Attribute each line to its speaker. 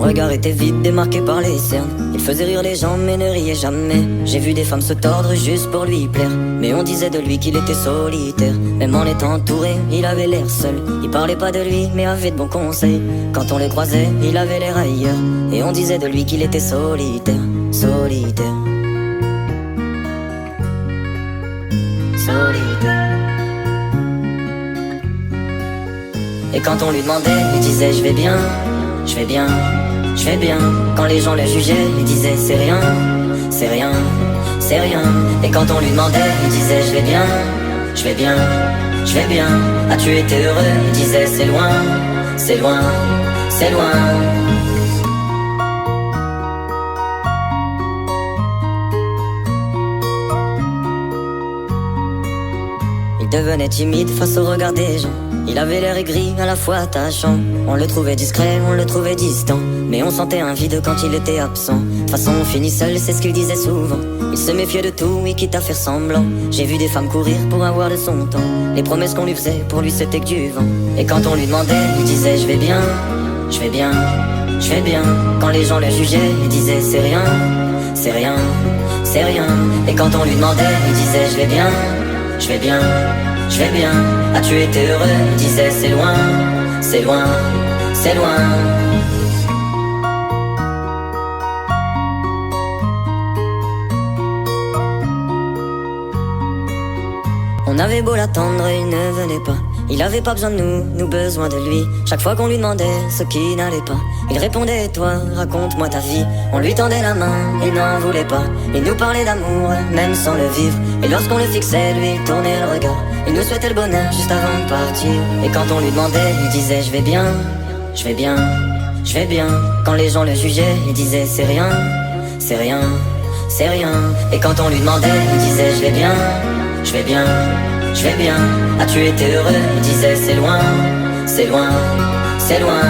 Speaker 1: regard était vide, démarqué par les cernes. Il faisait rire les gens mais ne riait jamais. J'ai vu des femmes se tordre juste pour lui plaire, mais on disait de lui qu'il était solitaire. Même en étant entouré, il avait l'air seul. Il parlait pas de lui mais avait de bons conseils. Quand on le croisait, il avait l'air ailleurs, et on disait de lui qu'il était solitaire. Solitaire. Solitaire. Et quand on lui demandait, il disait je vais bien, je vais bien, je vais bien. Quand les gens le jugeaient, il disait c'est rien, c'est rien, c'est rien. Et quand on lui demandait, il disait je vais bien, je vais bien, je vais bien. As-tu été heureux? Il disait c'est loin, c'est loin, c'est loin. Il devenait timide face au regard des gens. Il avait l'air aigri, à la fois attachant. On le trouvait discret, on le trouvait distant, mais on sentait un vide quand il était absent. De toute façon on finit seul, c'est ce qu'il disait souvent. Il se méfiait de tout, et quitte à faire semblant. J'ai vu des femmes courir pour avoir de son temps. Les promesses qu'on lui faisait, pour lui c'était que du vent. Et quand on lui demandait, il disait je vais bien, je vais bien, je vais bien. Quand les gens le jugeaient, il disait c'est rien, c'est rien, c'est rien. Et quand on lui demandait, il disait je vais bien, je vais bien, je vais bien. As-tu été heureux? Il disait c'est loin, c'est loin, c'est loin. On avait beau l'attendre, il ne venait pas. Il avait pas besoin de nous besoin de lui. Chaque fois qu'on lui demandait ce qui n'allait pas, il répondait toi, raconte-moi ta vie. On lui tendait la main, il n'en voulait pas. Il nous parlait d'amour, même sans le vivre. Et lorsqu'on le fixait, lui il tournait le regard. Il nous souhaitait le bonheur juste avant de partir. Et quand on lui demandait, il disait je vais bien, je vais bien, je vais bien. Quand les gens le jugeaient, il disait c'est rien, c'est rien, c'est rien. Et quand on lui demandait, il disait je vais bien, je vais bien, je vais bien. As-tu été heureux? Il disait c'est loin, c'est loin, c'est loin.